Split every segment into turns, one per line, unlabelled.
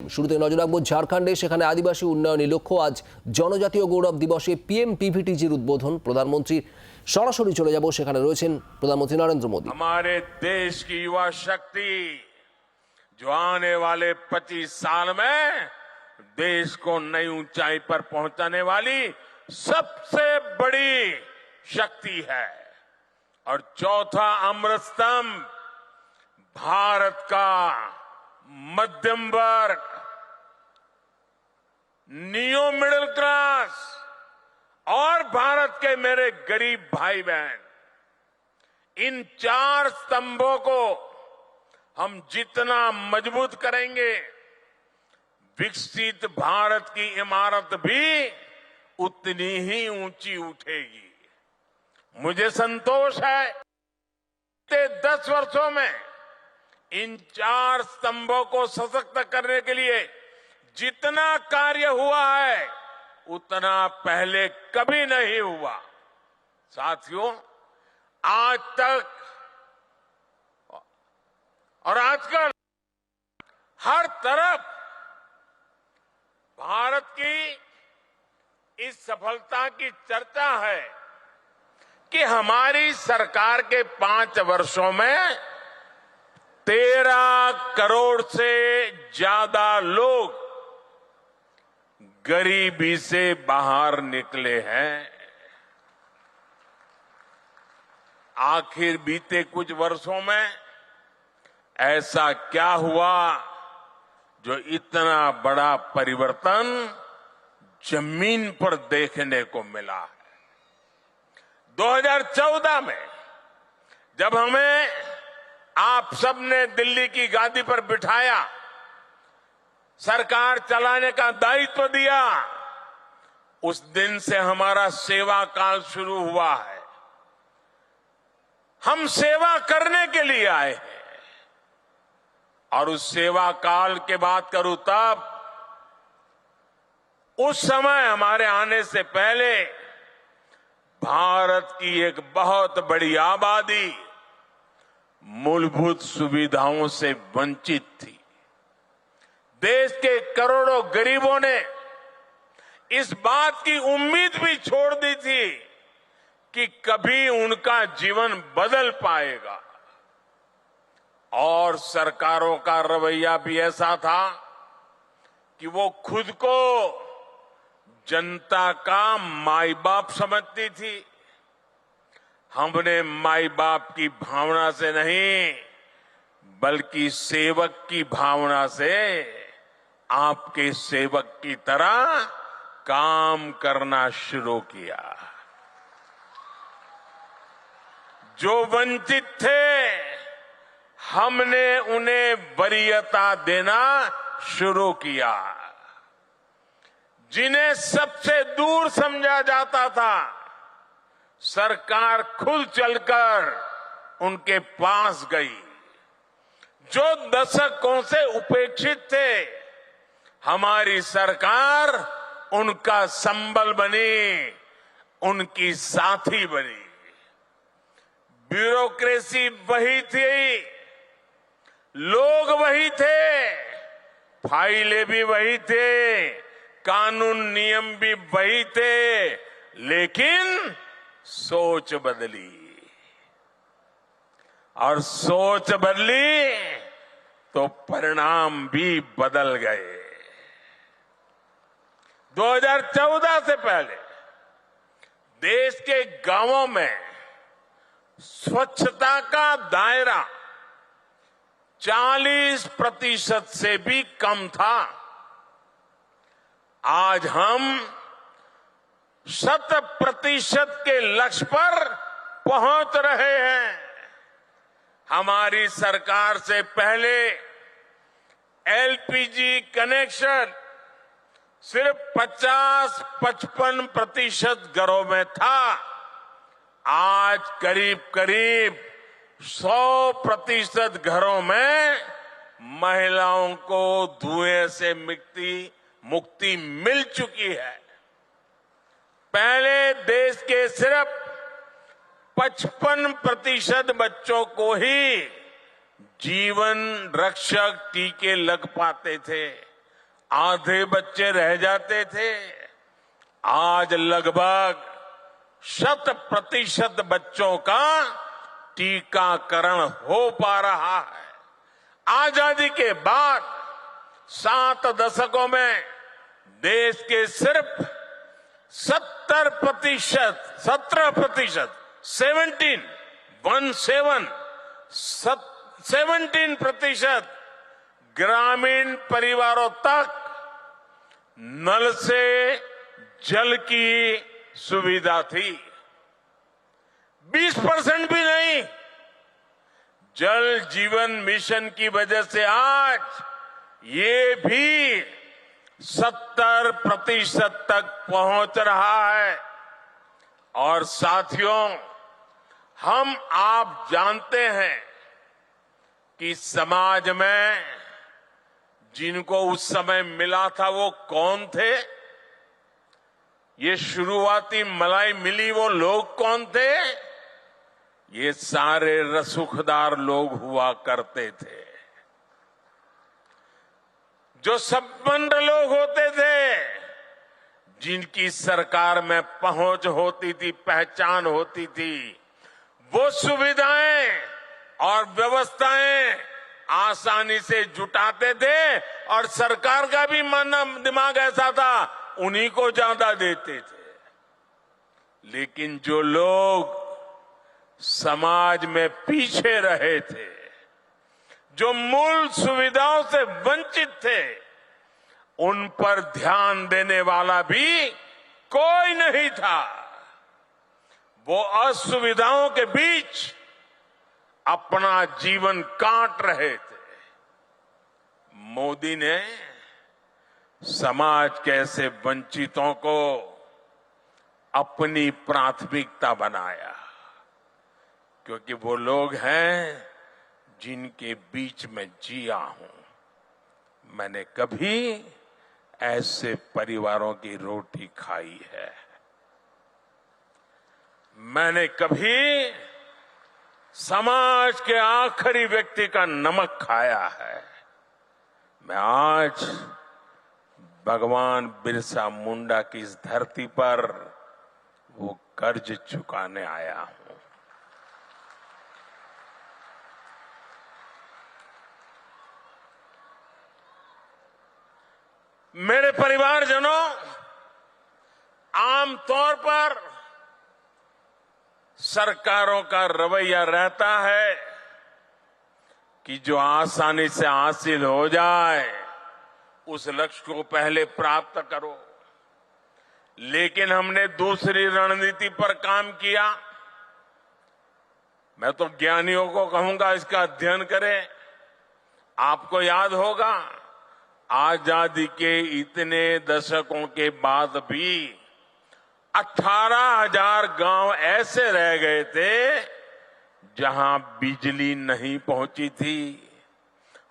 শুরুতে নজর রাখবো ঝাড়খণ্ডে, সেখানে আদিবাসী উন্নয়নী লক্ষ্য। আজ জনজাতীয় গৌরব দিবসে পিএম পিভিটিজির উদ্বোধন। প্রধানমন্ত্রীর সরাসরি চলে যাব, সেখানে রয়েছেন প্রধানমন্ত্রী নরেন্দ্র মোদী।
हमारे देश की युवा शक्ति जो आने वाले 25 साल में देश को नई ऊंचाई पर पहुंचाने वाली सबसे बड़ी शक्ति है। और चौथा अमृत स्तंभ भारत का मध्यम वर्ग, नियो मिडिल क्लास और भारत के मेरे गरीब भाई बहन, इन चार स्तंभों को हम जितना मजबूत करेंगे, विकसित भारत की इमारत भी उतनी ही ऊंची उठेगी। मुझे संतोष है कि 10 वर्षों में इन चार स्तंभों को सशक्त करने के लिए जितना कार्य हुआ है उतना पहले कभी नहीं हुआ। साथियों, आज तक और आजकल हर तरफ भारत की इस सफलता की चर्चा है कि हमारी सरकार के 5 वर्षों में 13 करोड़ से ज्यादा लोग गरीबी से बाहर निकले हैं। आखिर बीते कुछ वर्षों में ऐसा क्या हुआ जो इतना बड़ा परिवर्तन जमीन पर देखने को मिला है। 2014 में जब हमें आप सबने दिल्ली की गादी पर बिठाया, सरकार चलाने का दायित्व दिया, उस दिन से हमारा सेवा काल शुरू हुआ है। हम सेवा करने के लिए आए हैं। और उस सेवा काल के बात करूं तब उस समय हमारे आने से पहले भारत की एक बहुत बड़ी आबादी मूलभूत सुविधाओं से वंचित थी। देश के करोड़ों गरीबों ने इस बात की उम्मीद भी छोड़ दी थी कि कभी उनका जीवन बदल पाएगा। और सरकारों का रवैया भी ऐसा था कि वो खुद को जनता का माई बाप समझती थी। हमने माई बाप की भावना से नहीं, बल्कि सेवक की भावना से आपके सेवक की तरह काम करना शुरू किया। जो वंचित थे, हमने उन्हें वरीयता देना शुरू किया। जिन्हें सबसे दूर समझा जाता था, सरकार खुद चलकर उनके पास गई। जो दशकों से उपेक्षित थे, हमारी सरकार उनका संबल बनी, उनकी साथी बनी। ब्यूरोक्रेसी वही थी, लोग वही थे, फाइलें भी वही थे, कानून नियम भी वही थे, लेकिन सोच बदली। और सोच बदली तो परिणाम भी बदल गए। 2014 से पहले देश के गांवों में स्वच्छता का दायरा 40% से भी कम था। आज हम 100% के लक्ष्य पर पहुंच रहे हैं। हमारी सरकार से पहले एलपीजी कनेक्शन सिर्फ 50-55% घरों में था। आज करीब करीब 100% घरों में महिलाओं को धुएं से मुक्ति मिल चुकी है। पहले देश के सिर्फ 55% बच्चों को ही जीवन रक्षक टीके लग पाते थे। आधे बच्चे रह जाते थे, आज लगभग 100% बच्चों का टीकाकरण हो पा रहा है। आजादी के बाद 7 दशकों में देश के सिर्फ 17%, 17% ग्रामीण परिवारों तक नल से जल की सुविधा थी। 20% भी नहीं। जल जीवन मिशन की वजह से आज ये भी 70% तक पहुंच रहा है। और साथियों, हम आप जानते हैं कि समाज में जिनको उस समय मिला था वो कौन थे? ये शुरुआती मलाई मिली वो लोग कौन थे? ये सारे रसूखदार लोग हुआ करते थे। जो संपन्न लोग होते थे, जिनकी सरकार में पहुंच होती थी, पहचान होती थी, वो सुविधाएं और व्यवस्थाएं आसानी से जुटाते थे और सरकार का भी मन दिमाग ऐसा था, उन्हीं को ज्यादा देते थे। लेकिन जो लोग समाज में पीछे रहे थे, जो मूल सुविधाओं से वंचित थे, उन पर ध्यान देने वाला भी कोई नहीं था। वो असुविधाओं के बीच अपना जीवन काट रहे थे। मोदी ने समाज के ऐसे वंचितों को अपनी प्राथमिकता बनाया, क्योंकि वो लोग हैं जिनके बीच में जिया हूं। मैंने कभी ऐसे परिवारों की रोटी खाई है। मैंने कभी समाज के आखिरी व्यक्ति का नमक खाया है। मैं आज भगवान बिरसा मुंडा की इस धरती पर वो कर्ज चुकाने आया हूं। मेरे परिवारजनों, आमतौर पर सरकारों का रवैया रहता है कि जो आसानी से हासिल हो जाए उस लक्ष्य को पहले प्राप्त करो। लेकिन हमने दूसरी रणनीति पर काम किया। मैं तो ज्ञानियों को कहूंगा इसका अध्ययन करें। आपको याद होगा, आजादी के इतने दशकों के बाद भी 18,000 गांव ऐसे रह गए थे जहां बिजली नहीं पहुंची थी।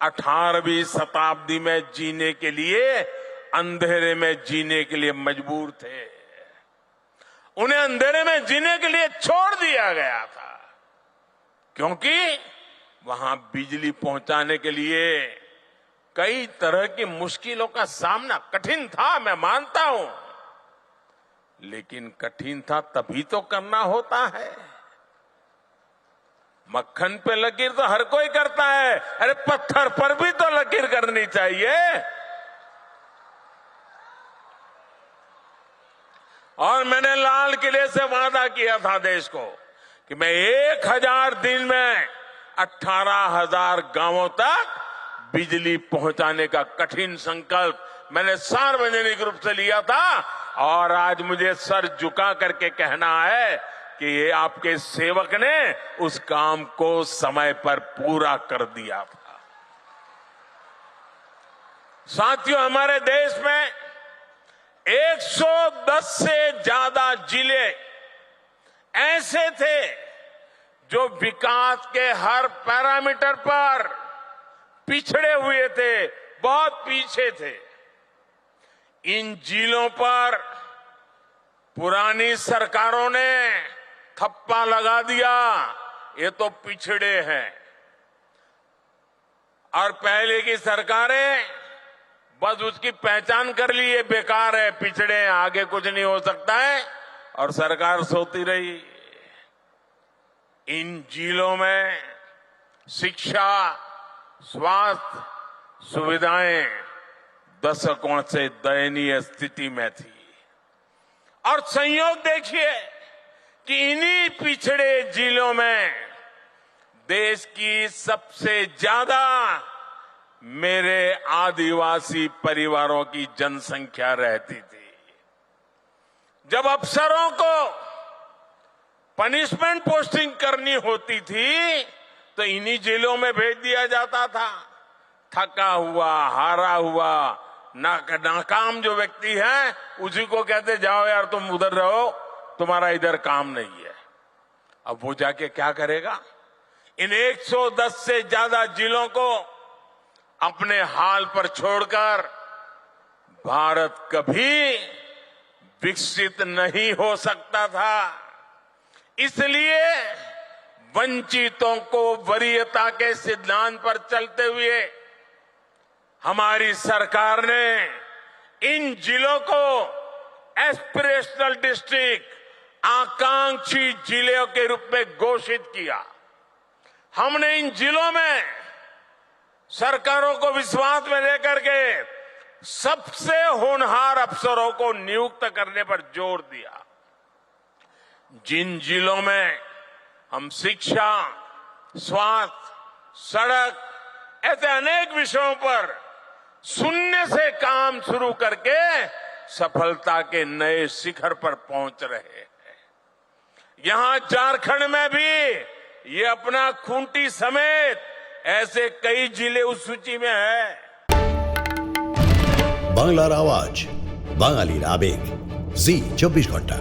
18वीं शताब्दी में जीने के लिए, अंधेरे में जीने के लिए मजबूर थे। उन्हें अंधेरे में जीने के लिए छोड़ दिया गया था, क्योंकि वहां बिजली पहुंचाने के लिए कई तरह की मुश्किलों का सामना कठिन था, मैं मानता हूं। लेकिन कठिन था तभी तो करना होता है। मक्खन पे लकीर तो हर कोई करता है, अरे पत्थर पर भी तो लकीर करनी चाहिए। और मैंने लाल किले से वादा किया था देश को कि मैं 1000 दिन में 18,000 गांवों तक बिजली पहुंचाने का कठिन संकल्प मैंने सार्वजनिक रूप से लिया था। और आज मुझे सर झुका करके कहना है कि ये आपके सेवक ने उस काम को समय पर पूरा कर दिया था। साथियों, हमारे देश में 110 से ज्यादा जिले ऐसे थे जो विकास के हर पैरामीटर पर पिछड़े हुए थे, बहुत पीछे थे। इन जिलों पर पुरानी सरकारों ने थप्पा लगा दिया, ये तो पिछड़े हैं। और पहले की सरकारें बस उसकी पहचान कर ली, ये बेकार है, पिछड़े हैं, आगे कुछ नहीं हो सकता है, और सरकार सोती रही। इन जिलों में शिक्षा, स्वास्थ्य सुविधाएं दशकों से दयनीय स्थिति में थी। और संयोग देखिए कि इन्हीं पिछड़े जिलों में देश की सबसे ज्यादा मेरे आदिवासी परिवारों की जनसंख्या रहती थी। जब अफसरों को पनिशमेंट पोस्टिंग करनी होती थी तो इन्हीं जिलों में भेज दिया जाता था। थका हुआ, हारा हुआ, नाकाम जो व्यक्ति है उसी को कहते जाओ यार तुम उधर रहो, तुम्हारा इधर काम नहीं है। अब वो जाके क्या करेगा? इन 110 से ज्यादा जिलों को अपने हाल पर छोड़कर भारत कभी विकसित नहीं हो सकता था। इसलिए वंचितों को वरीयता के सिद्धांत पर चलते हुए हमारी सरकार ने इन जिलों को एस्पिरेशनल डिस्ट्रिक्ट, आकांक्षी जिलों के रूप में घोषित किया। हमने इन जिलों में सरकारों को विश्वास में लेकर के सबसे होनहार अफसरों को नियुक्त करने पर जोर दिया। जिन जिलों में हम शिक्षा, स्वास्थ्य, सड़क ऐसे अनेक विषयों पर शून्य से काम शुरू करके सफलता के नए शिखर पर पहुंच रहे हैं। यहां झारखंड में भी ये अपना खूंटी समेत ऐसे कई जिले उस सूची में है।
বাংলার আওয়াজ, বাঙালির আবেগ, জি 24 ঘন্টা।